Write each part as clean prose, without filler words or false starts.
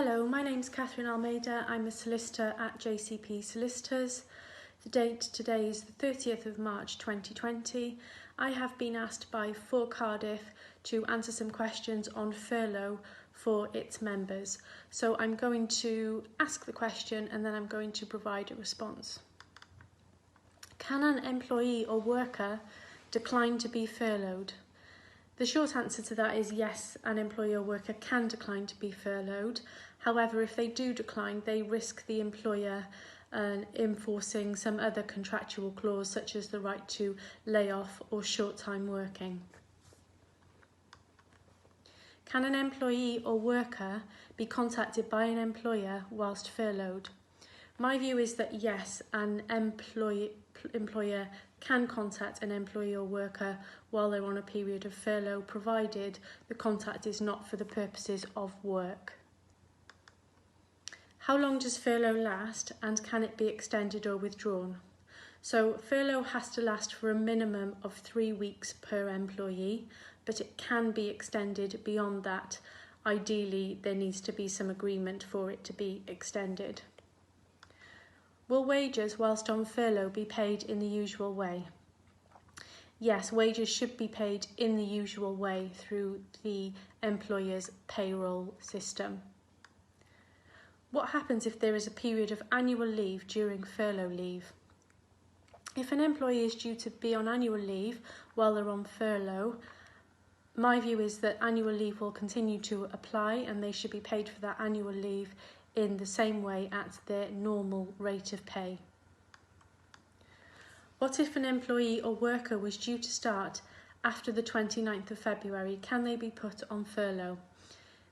Hello, my name's Catherine Almeida. I'm a solicitor at JCP Solicitors. The date today is the 30th of March 2020. I have been asked by For Cardiff to answer some questions on furlough for its members. So I'm going to ask the question and then I'm going to provide a response. Can an employee or worker decline to be furloughed? The short answer to that is yes, an employee or worker can decline to be furloughed. However, if they do decline, they risk the employer enforcing some other contractual clause, such as the right to lay off or short-time working. Can an employee or worker be contacted by an employer whilst furloughed? My view is that yes, an employer can contact an employee or worker while they're on a period of furlough, provided the contact is not for the purposes of work. How long does furlough last, and can it be extended or withdrawn? So furlough has to last for a minimum of 3 weeks per employee, but it can be extended beyond that. Ideally, there needs to be some agreement for it to be extended. Will wages whilst on furlough be paid in the usual way? Yes, wages should be paid in the usual way through the employer's payroll system. What happens if there is a period of annual leave during furlough leave? If an employee is due to be on annual leave while they're on furlough, my view is that annual leave will continue to apply and they should be paid for that annual leave in the same way at their normal rate of pay. What if an employee or worker was due to start after the 29th of February? Can they be put on furlough?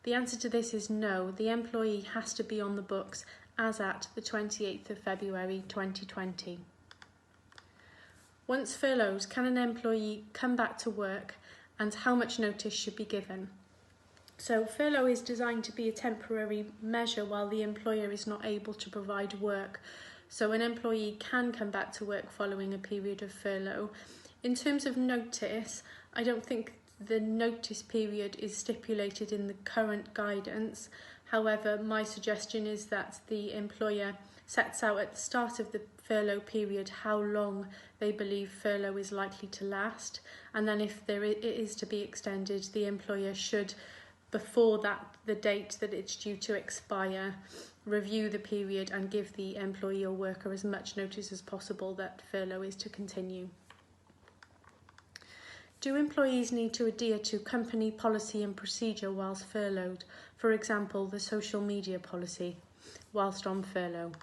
The answer to this is no. The employee has to be on the books as at the 28th of February 2020. Once furloughed, can an employee come back to work, and how much notice should be given? So furlough is designed to be a temporary measure while the employer is not able to provide work. So an employee can come back to work following a period of furlough. In terms of notice, I don't think the notice period is stipulated in the current guidance. However, my suggestion is that the employer sets out at the start of the furlough period how long they believe furlough is likely to last, and then if it is to be extended, the employer should, before the date that it's due to expire, review the period and give the employee or worker as much notice as possible that furlough is to continue. Do employees need to adhere to company policy and procedure whilst furloughed? For example, the social media policy whilst on furlough?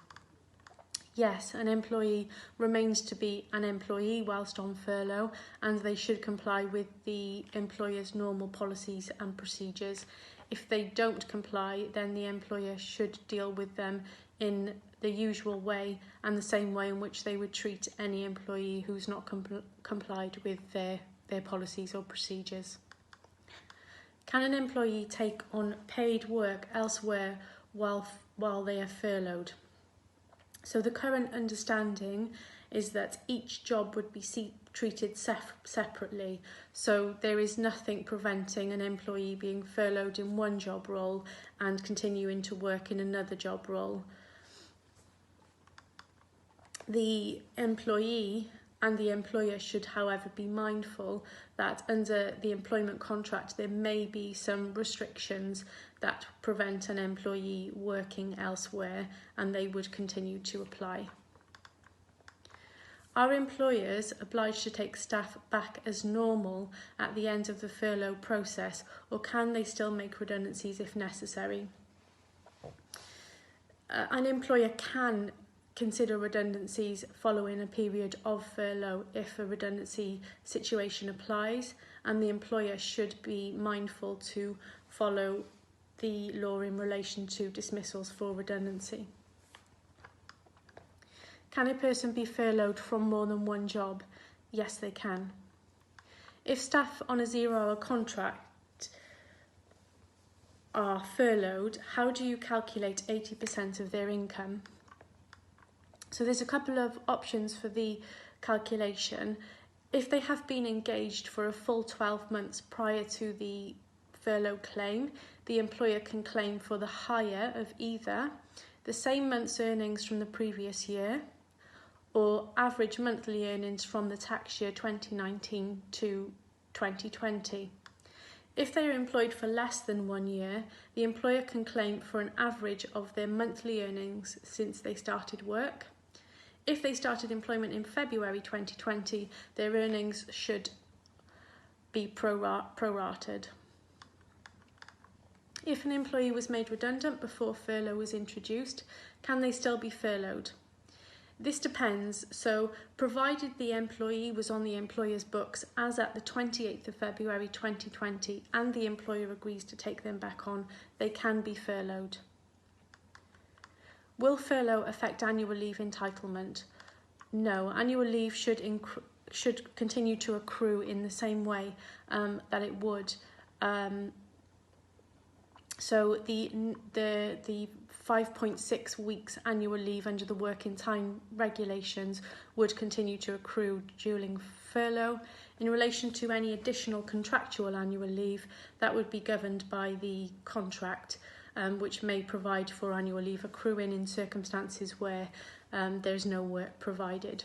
Yes, an employee remains to be an employee whilst on furlough, and they should comply with the employer's normal policies and procedures. If they don't comply, then the employer should deal with them in the usual way and the same way in which they would treat any employee who's not complied with their policies or procedures. Can an employee take on paid work elsewhere while they are furloughed? So the current understanding is that each job would be treated separately. So there is nothing preventing an employee being furloughed in one job role and continuing to work in another job role. The employee and the employer should, however, be mindful that under the employment contract there may be some restrictions that prevent an employee working elsewhere, and they would continue to apply. Are employers obliged to take staff back as normal at the end of the furlough process, or can they still make redundancies if necessary? An employer can consider redundancies following a period of furlough if a redundancy situation applies, and the employer should be mindful to follow the law in relation to dismissals for redundancy. Can a person be furloughed from more than one job? Yes, they can. If staff on a 0-hour contract are furloughed, how do you calculate 80% of their income? So there's a couple of options for the calculation. If they have been engaged for a full 12 months prior to the furlough claim, the employer can claim for the hire of either the same month's earnings from the previous year or average monthly earnings from the tax year 2019 to 2020. If they are employed for less than 1 year, the employer can claim for an average of their monthly earnings since they started work. If they started employment in February 2020, their earnings should be prorated. If an employee was made redundant before furlough was introduced, can they still be furloughed? This depends, so provided the employee was on the employer's books as at the 28th of February 2020 and the employer agrees to take them back on, they can be furloughed. Will furlough affect annual leave entitlement? No, annual leave should continue to accrue in the same way that it would. So the 5.6 weeks annual leave under the working time regulations would continue to accrue during furlough. In relation to any additional contractual annual leave, that would be governed by the contract, which may provide for annual leave accruing in circumstances where there's no work provided.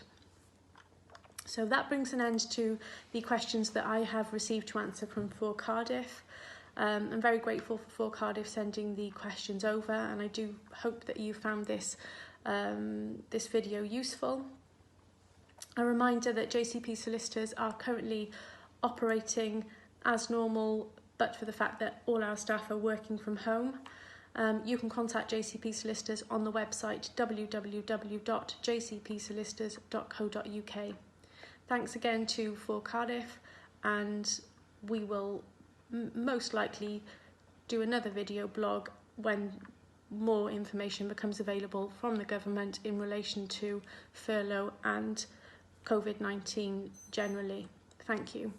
So that brings an end to the questions that I have received to answer from For Cardiff. I'm very grateful for Cardiff sending the questions over, and I do hope that you found this video useful. A reminder that JCP Solicitors are currently operating as normal, but for the fact that all our staff are working from home. You can contact JCP Solicitors on the website www.jcpsolicitors.co.uk. Thanks again to For Cardiff, and we will most likely do another video blog when more information becomes available from the government in relation to furlough and COVID-19 generally. Thank you.